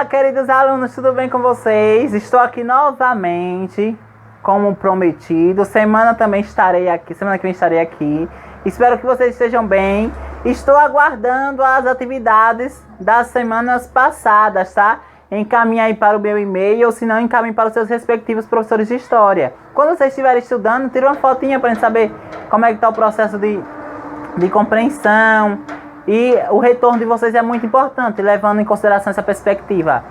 Olá, queridos alunos, tudo bem com vocês? Estou aqui novamente, como prometido. Semana que vem estarei aqui. Espero que vocês estejam bem. Estou aguardando as atividades das semanas passadas, tá? Encaminhe aí para o meu e-mail, ou se não, encaminhe para os seus respectivos professores de história. Quando vocês estiverem estudando, tira uma fotinha para a gente saber como é que está o processo de compreensão. E o retorno de vocês é muito importante, levando em consideração essa perspectiva.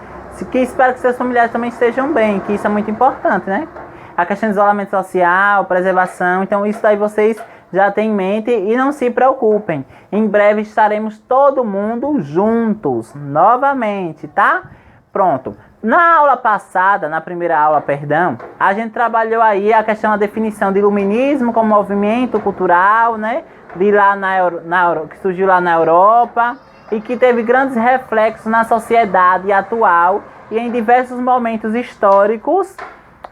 Espero que seus familiares também estejam bem, que isso é muito importante, né? A questão de isolamento social, preservação, então isso daí vocês já têm em mente e não se preocupem. Em breve estaremos todo mundo juntos, novamente, tá? Pronto. Na aula passada, na primeira aula, a gente trabalhou aí a questão da definição de iluminismo como movimento cultural, né? Que surgiu lá na Europa e que teve grandes reflexos na sociedade atual e em diversos momentos históricos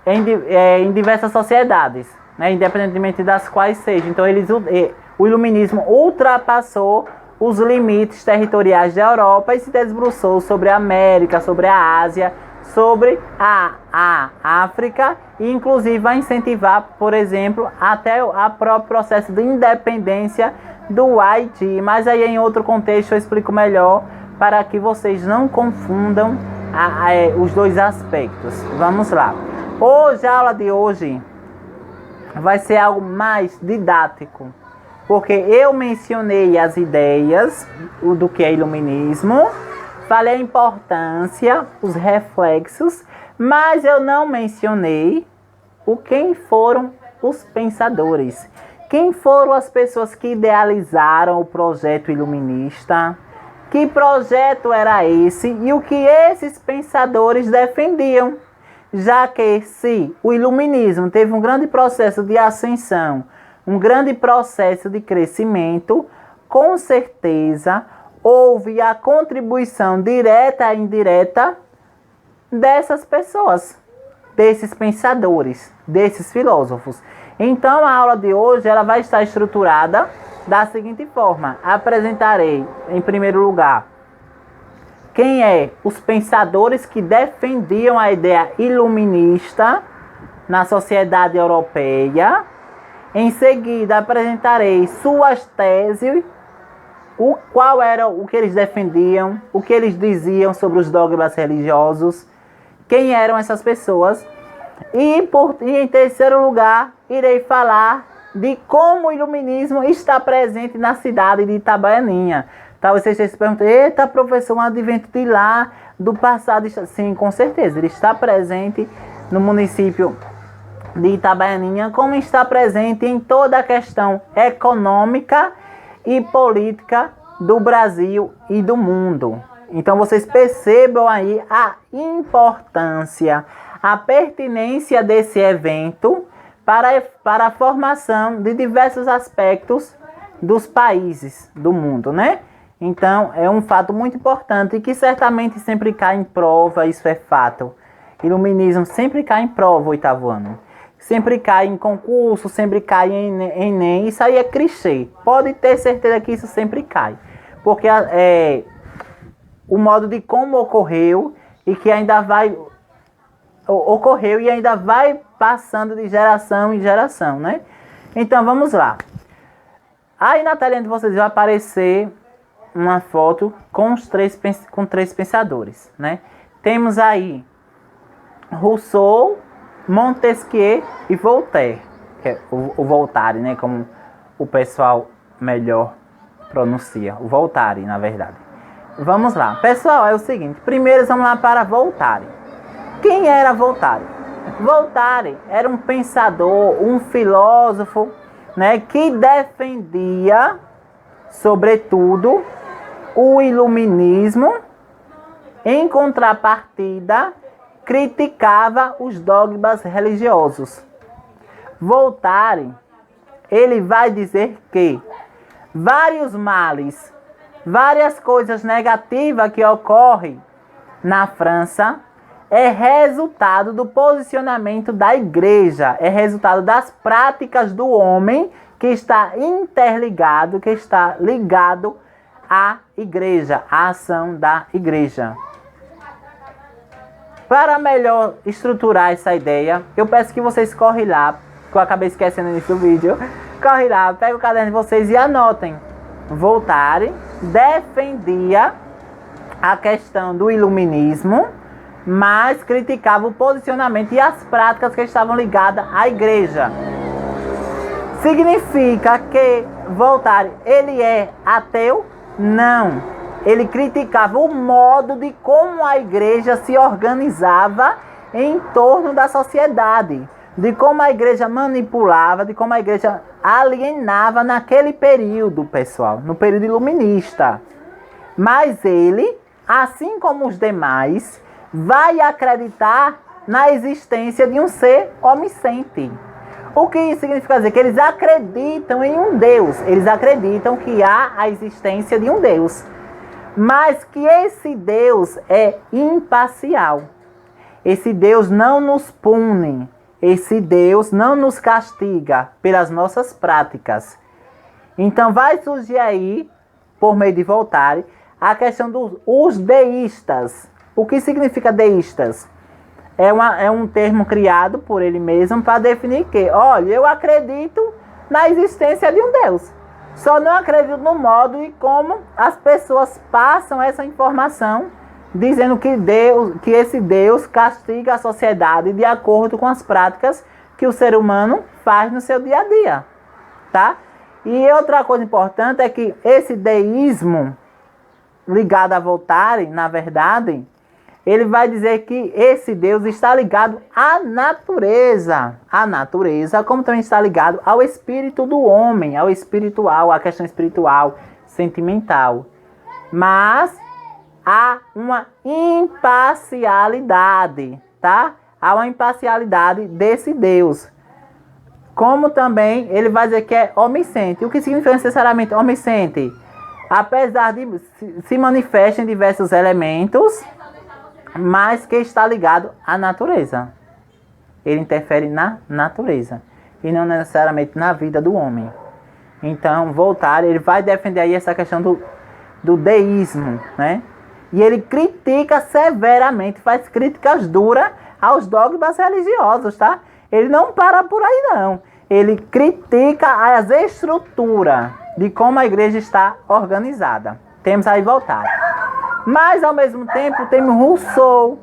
em diversas sociedades, né, independentemente das quais sejam. Então o iluminismo ultrapassou os limites territoriais da Europa e se debruçou sobre a América, sobre a Ásia, sobre a África e inclusive vai incentivar, por exemplo, até o próprio processo de independência do Haiti. Mas aí em outro contexto eu explico melhor para que vocês não confundam os dois aspectos. Vamos lá. Hoje, a aula de hoje vai ser algo mais didático, porque eu mencionei as ideias do que é iluminismo, falei a importância, os reflexos, mas eu não mencionei quem foram os pensadores. Quem foram as pessoas que idealizaram o projeto iluminista? Que projeto era esse? E o que esses pensadores defendiam? Já que se o iluminismo teve um grande processo de ascensão, um grande processo de crescimento, com certeza houve a contribuição direta e indireta dessas pessoas, desses pensadores, desses filósofos. Então a aula de hoje ela vai estar estruturada da seguinte forma: apresentarei em primeiro lugar quem os pensadores que defendiam a ideia iluminista na sociedade europeia. Em seguida apresentarei suas teses, qual era o que eles defendiam, o que eles diziam sobre os dogmas religiosos, quem eram essas pessoas. E em terceiro lugar, irei falar de como o iluminismo está presente na cidade de Itabaianinha. Talvez vocês se perguntem: eita, professor, um advento de lá, do passado. Sim, com certeza, ele está presente no município de Itabaianinha, como está presente em toda a questão econômica e política do Brasil e do mundo. Então vocês percebam aí a importância, a pertinência desse evento para a formação de diversos aspectos dos países do mundo, né? Então é um fato muito importante e que certamente sempre cai em prova, isso é fato. Iluminismo sempre cai em prova, oitavo ano. Sempre cai em concurso, sempre cai em Enem, isso aí é clichê. Pode ter certeza que isso sempre cai. Porque o modo de como ocorreu e que ainda vai passando de geração em geração, né? Então vamos lá. Aí na telinha de vocês vai aparecer uma foto com três pensadores, né? Temos aí Rousseau, Montesquieu e Voltaire, que é o Voltaire, né? Como o pessoal melhor pronuncia, o Voltaire, na verdade. Vamos lá, pessoal, é o seguinte. Primeiro vamos lá para Voltaire. Quem era Voltaire? Voltaire era um pensador, um filósofo, né? Que defendia, sobretudo, o iluminismo. Em contrapartida, criticava os dogmas religiosos. Voltaire, ele vai dizer que vários males, várias coisas negativas que ocorrem na França é resultado do posicionamento da igreja, é resultado das práticas do homem que está interligado, que está ligado à igreja, à ação da igreja. Para melhor estruturar essa ideia, eu peço que vocês correm lá, que eu acabei esquecendo no início do vídeo. Corre lá, pega o caderno de vocês e anotem. Voltaire defendia a questão do iluminismo, mas criticava o posicionamento e as práticas que estavam ligadas à igreja. Significa que Voltaire, ele é ateu? Não. Ele criticava o modo de como a igreja se organizava em torno da sociedade, de como a igreja manipulava, de como a igreja alienava naquele período, pessoal, no período iluminista. Mas ele, assim como os demais, vai acreditar na existência de um ser onisciente. O que significa dizer que eles acreditam em um Deus, eles acreditam que há a existência de um Deus, mas que esse Deus é imparcial. Esse Deus não nos pune, esse Deus não nos castiga pelas nossas práticas. Então vai surgir aí, por meio de Voltaire, a questão dos deístas. O que significa deístas? É um termo criado por ele mesmo para definir que, olha, eu acredito na existência de um Deus. Só não acredito no modo e como as pessoas passam essa informação, dizendo que esse Deus castiga a sociedade de acordo com as práticas que o ser humano faz no seu dia a dia, tá? E outra coisa importante é que esse deísmo ligado a Voltaire, na verdade, ele vai dizer que esse Deus está ligado à natureza. A natureza, como também está ligado ao espírito do homem, ao espiritual, à questão espiritual, sentimental. Mas há uma imparcialidade, tá? Há uma imparcialidade desse Deus. Como também ele vai dizer que é onisciente. O que significa necessariamente onisciente? Apesar de se manifestar em diversos elementos, mas que está ligado à natureza. Ele interfere na natureza e não necessariamente na vida do homem. Então, Voltaire, ele vai defender aí essa questão do deísmo, né? E ele critica severamente, faz críticas duras aos dogmas religiosos, tá? Ele não para por aí, não. Ele critica as estruturas de como a igreja está organizada. Temos aí Voltaire. Mas, ao mesmo tempo, temos Rousseau,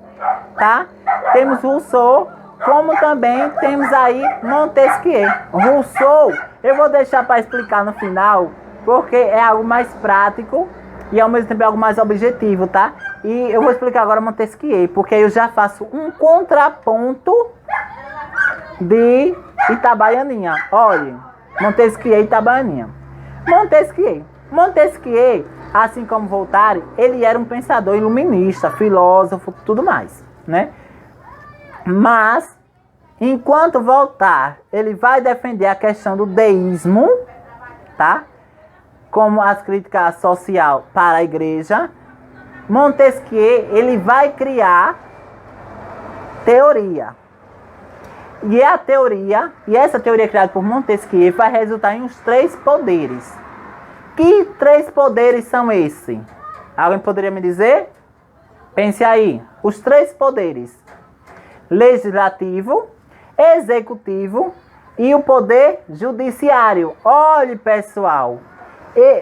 tá? Temos Rousseau, como também temos aí Montesquieu. Rousseau, eu vou deixar para explicar no final, porque é algo mais prático e, ao mesmo tempo, é algo mais objetivo, tá? E eu vou explicar agora Montesquieu, porque eu já faço um contraponto de Itabaianinha. Olha, Montesquieu e Itabaianinha. Montesquieu, assim como Voltaire, ele era um pensador iluminista, filósofo, tudo mais, né? Mas, enquanto Voltaire, ele vai defender a questão do deísmo, tá? Como as críticas social para a igreja, Montesquieu, ele vai criar teoria. E essa teoria criada por Montesquieu vai resultar em uns 3 poderes. Que 3 poderes são esses? Alguém poderia me dizer? Pense aí. Os 3 poderes: legislativo, executivo e o poder judiciário. Olhe, pessoal,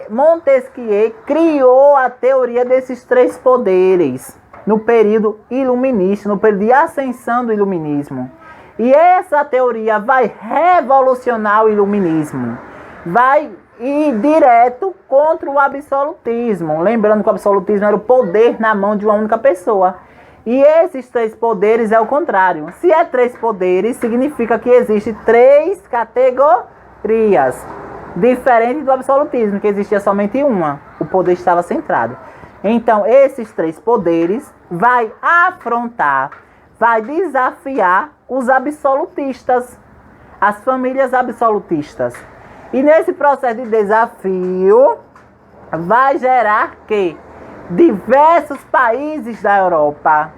Montesquieu criou a teoria desses 3 poderes no período iluminista, no período de ascensão do iluminismo. E essa teoria vai revolucionar o iluminismo. Vai ir direto contra o absolutismo. Lembrando que o absolutismo era o poder na mão de uma única pessoa. E esses 3 poderes é o contrário. Se é 3 poderes, significa que existem 3 categorias. Diferente do absolutismo, que existia somente uma. O poder estava centrado. Então, esses 3 poderes vai afrontar, vai desafiar os absolutistas, as famílias absolutistas. E nesse processo de desafio, vai gerar que diversos países da Europa,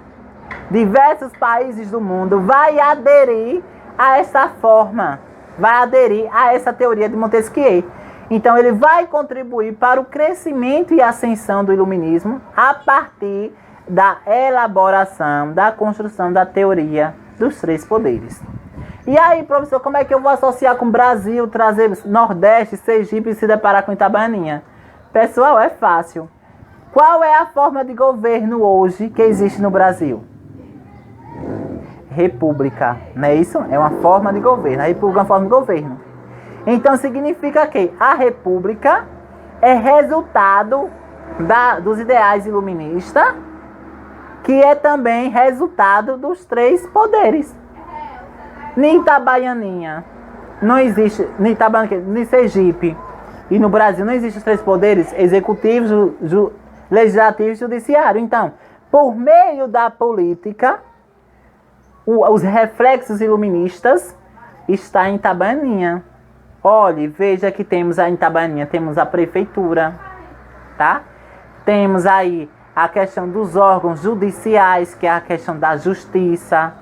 diversos países do mundo, vai aderir a essa forma, vai aderir a essa teoria de Montesquieu. Então ele vai contribuir para o crescimento e ascensão do iluminismo a partir da elaboração, da construção da teoria dos três poderes. E aí, professor, como é que eu vou associar com o Brasil, trazer Nordeste, Sergipe e se deparar com Itabaianinha? Pessoal, é fácil. Qual é a forma de governo hoje que existe no Brasil? República, não é isso? É uma forma de governo. A república é uma forma de governo. Então significa que a república é resultado dos ideais iluministas, que é também resultado dos três poderes. Nem Itabaianinha não existe, nem Sergipe e no Brasil não existem os três poderes: executivo, legislativo e judiciário. Então, por meio da política, os reflexos iluministas estão em Itabaianinha. Olhe, veja que temos em Itabaianinha, temos a prefeitura, tá? Temos aí a questão dos órgãos judiciais, que é a questão da justiça,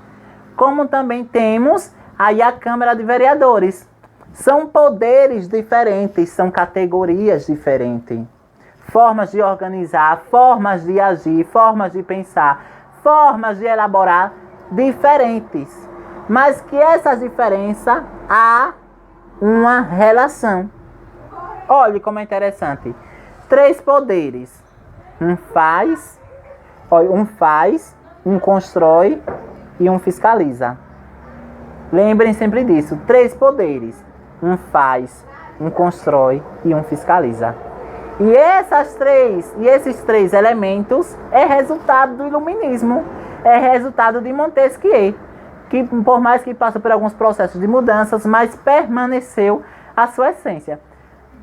como também temos aí a Câmara de Vereadores. São poderes diferentes, são categorias diferentes, formas de organizar, formas de agir, formas de pensar, formas de elaborar diferentes, mas que essas diferenças há uma relação. Olha como é interessante. Três poderes. Um faz, um constrói e um fiscaliza. Lembrem sempre disso. Três poderes. Um faz, um constrói e um fiscaliza. E esses três elementos é resultado do iluminismo. É resultado de Montesquieu, que por mais que passou por alguns processos de mudanças, mas permaneceu a sua essência.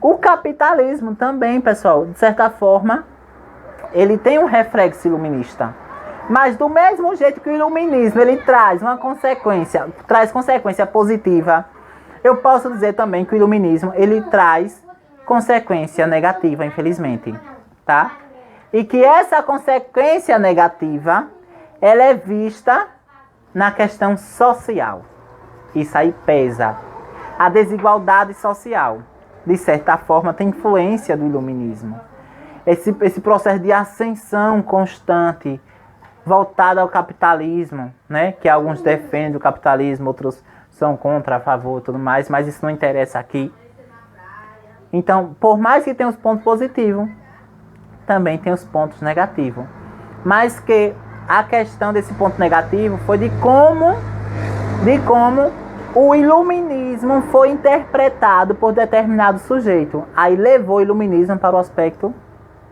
O capitalismo também, pessoal, de certa forma, ele tem um reflexo iluminista. Mas do mesmo jeito que o iluminismo ele traz consequência positiva, eu posso dizer também que o iluminismo ele traz consequência negativa, infelizmente, tá? E que essa consequência negativa ela é vista na questão social. Isso aí pesa. A desigualdade social, de certa forma, tem influência do iluminismo. Esse processo de ascensão constante, voltado ao capitalismo, né? Que alguns defendem o capitalismo, outros são contra, a favor e tudo mais, mas isso não interessa aqui. Então, por mais que tenha os pontos positivos, também tem os pontos negativos. Mas que a questão desse ponto negativo foi de como o iluminismo foi interpretado por determinado sujeito. Aí levou o iluminismo para o aspecto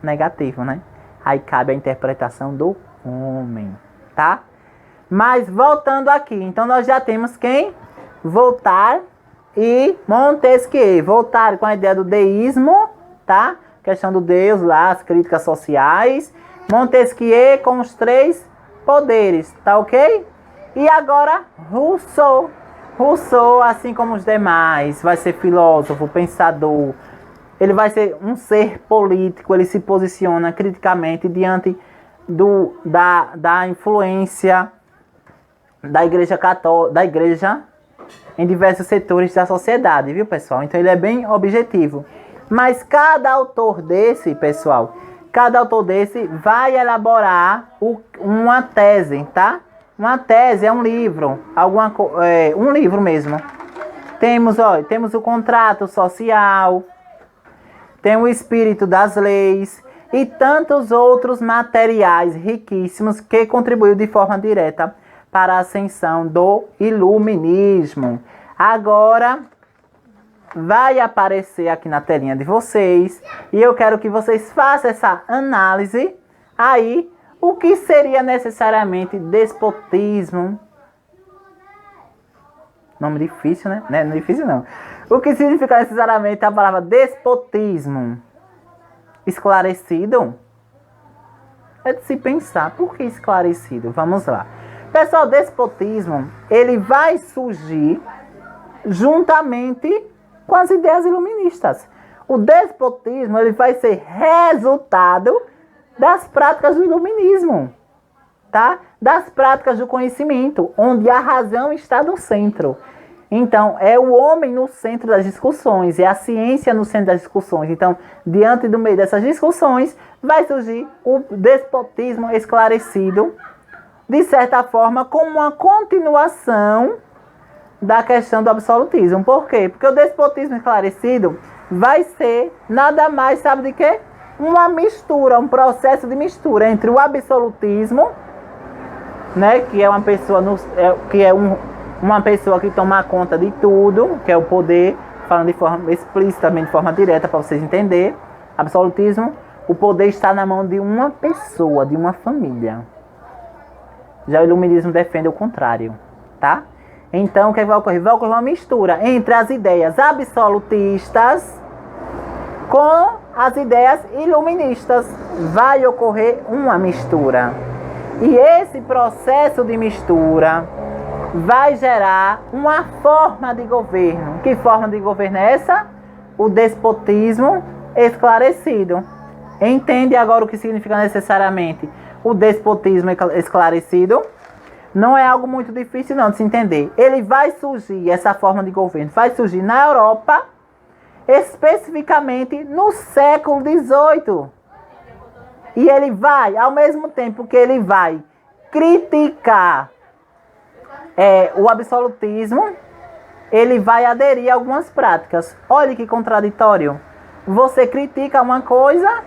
negativo, né? Aí cabe a interpretação do homem, tá? Mas voltando aqui, então nós já temos quem? Voltaire e Montesquieu. Voltaire com a ideia do deísmo, tá? Questão do Deus lá, as críticas sociais. Montesquieu com os três poderes, tá ok? E agora Rousseau. Rousseau, assim como os demais, vai ser filósofo, pensador. Ele vai ser um ser político, ele se posiciona criticamente diante da influência da Igreja Católica, da Igreja em diversos setores da sociedade, viu, pessoal? Então ele é bem objetivo. Mas cada autor desse, pessoal, vai elaborar uma tese, tá? Uma tese é um livro, um livro mesmo. Temos o contrato social, tem o espírito das leis e tantos outros materiais riquíssimos que contribuiu de forma direta para a ascensão do iluminismo. Agora vai aparecer aqui na telinha de vocês e eu quero que vocês façam essa análise aí. O que seria necessariamente despotismo? Nome difícil, né? Não é difícil, não. O que significa necessariamente a palavra despotismo? Esclarecido? É de se pensar. Por que esclarecido? Vamos lá. Pessoal, despotismo, ele vai surgir juntamente com as ideias iluministas. O despotismo, ele vai ser resultado das práticas do iluminismo, tá? Das práticas do conhecimento, onde a razão está no centro. Então, é o homem no centro das discussões, é a ciência no centro das discussões. Então, diante do meio dessas discussões, vai surgir o despotismo esclarecido, de certa forma, como uma continuação da questão do absolutismo. Por quê? Porque o despotismo esclarecido vai ser nada mais, sabe de quê? Uma mistura, um processo de mistura entre o absolutismo, né, que é uma pessoa uma pessoa que toma conta de tudo, que é o poder, falando de forma explícita, também de forma direta, para vocês entenderem. Absolutismo, o poder está na mão de uma pessoa, de uma família. Já o iluminismo defende o contrário, tá? Então, o que vai ocorrer? Vai ocorrer uma mistura entre as ideias absolutistas com as ideias iluministas. Vai ocorrer uma mistura. E esse processo de mistura vai gerar uma forma de governo. Que forma de governo é essa? O despotismo esclarecido. Entende agora o que significa necessariamente o despotismo esclarecido? Não é algo muito difícil não de se entender. Ele vai surgir, essa forma de governo, vai surgir na Europa, especificamente no século XVIII. E ele vai, ao mesmo tempo que ele vai criticar o absolutismo, ele vai aderir a algumas práticas. Olha que contraditório. Você critica uma coisa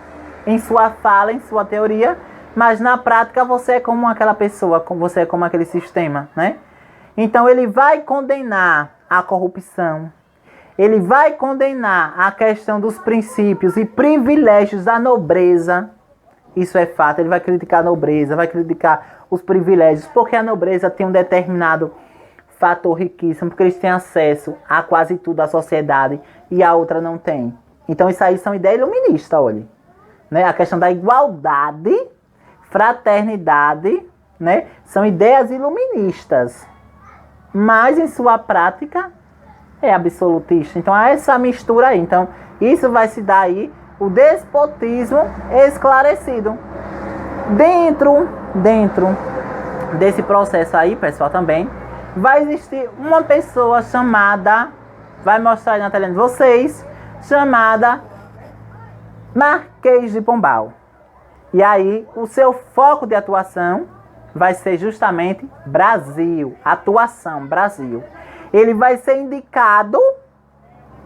em sua fala, em sua teoria, mas na prática você é como aquela pessoa, você é como aquele sistema, né? Então ele vai condenar a corrupção, ele vai condenar a questão dos princípios e privilégios da nobreza. Isso é fato, ele vai criticar a nobreza, vai criticar os privilégios, porque a nobreza tem um determinado fator riquíssimo, porque eles têm acesso a quase tudo da sociedade e a outra não tem. Então isso aí são ideias iluministas, olha. Né? A questão da igualdade, fraternidade, né? São ideias iluministas, mas em sua prática é absolutista. Então há essa mistura aí. Então isso vai se dar aí o despotismo esclarecido. Dentro desse processo aí, pessoal, também vai existir uma pessoa chamada, vai mostrar aí na tela de vocês, chamada Marquês de Pombal. E aí o seu foco de atuação vai ser justamente Brasil, atuação Brasil. Ele vai ser indicado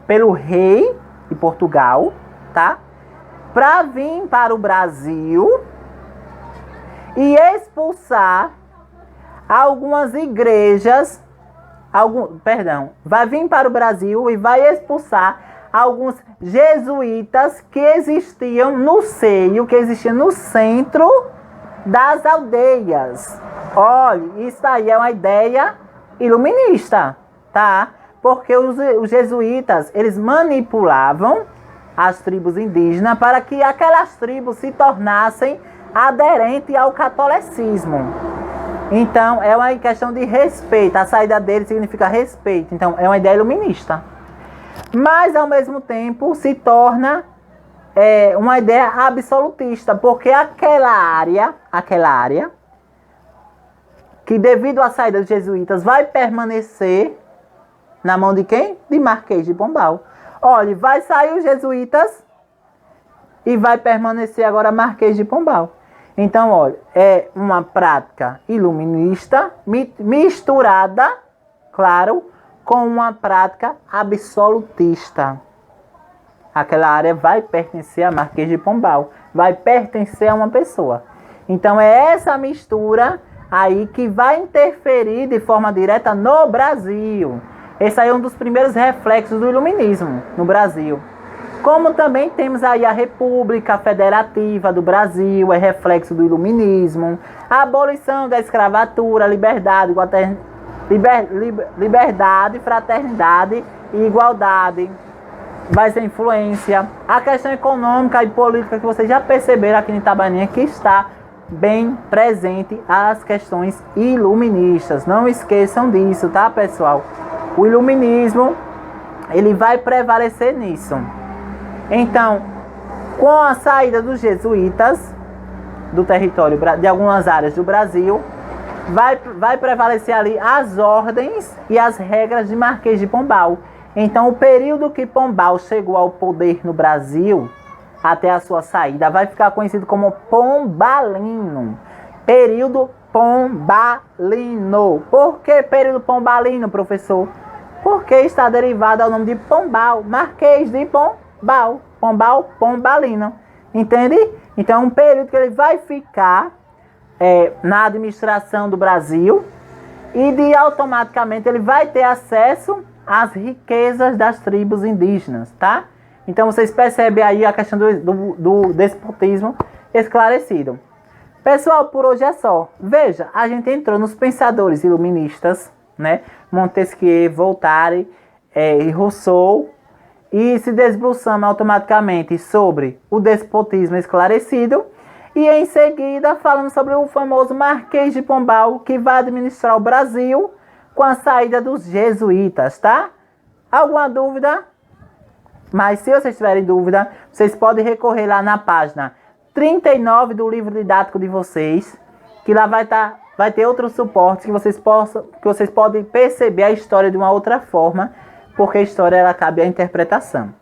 pelo rei de Portugal, tá? Para vir para o Brasil e expulsar algumas igrejas, vai vir para o Brasil e vai expulsar alguns jesuítas que existiam no centro das aldeias. Olha, isso aí é uma ideia iluminista, tá? Porque os jesuítas, eles manipulavam as tribos indígenas para que aquelas tribos se tornassem aderentes ao catolicismo. Então, é uma questão de respeito. A saída dele significa respeito. Então, é uma ideia iluminista. Mas, ao mesmo tempo, se torna uma ideia absolutista. Porque aquela área, que devido à saída dos jesuítas, vai permanecer na mão de quem? De Marquês de Pombal. Olha, vai sair os jesuítas e vai permanecer agora Marquês de Pombal. Então, olha, é uma prática iluminista misturada, claro, com uma prática absolutista. Aquela área vai pertencer a Marquês de Pombal, vai pertencer a uma pessoa. Então, é essa mistura aí que vai interferir de forma direta no Brasil. Esse aí é um dos primeiros reflexos do iluminismo no Brasil. Como também temos aí a República Federativa do Brasil, é reflexo do iluminismo. A abolição da escravatura, liberdade, fraternidade e igualdade. Vai ser influência. A questão econômica e política que vocês já perceberam aqui em Itabaianinha, que está bem presente as questões iluministas. Não esqueçam disso, tá, pessoal? O iluminismo, ele vai prevalecer nisso. Então, com a saída dos jesuítas do território de algumas áreas do Brasil, vai prevalecer ali as ordens e as regras de Marquês de Pombal. Então, o período que Pombal chegou ao poder no Brasil, até a sua saída, vai ficar conhecido como Pombalino. Período Pombalino. Por que período Pombalino, professor? Porque está derivado ao nome de Pombal, Marquês de Pombal. Pombal, Pombalino. Entende? Então, é um período que ele vai ficar na administração do Brasil e automaticamente ele vai ter acesso às riquezas das tribos indígenas, tá? Então vocês percebem aí a questão do despotismo esclarecido. Pessoal, por hoje é só. Veja, a gente entrou nos pensadores iluministas, né? Montesquieu, Voltaire e Rousseau, e se desbruçamos automaticamente sobre o despotismo esclarecido. E em seguida falamos sobre o famoso Marquês de Pombal, que vai administrar o Brasil com a saída dos jesuítas, tá? Alguma dúvida? Mas se vocês tiverem dúvida, vocês podem recorrer lá na página 39 do livro didático de vocês, que lá vai ter outros suportes que vocês podem perceber a história de uma outra forma, porque a história ela cabe à interpretação.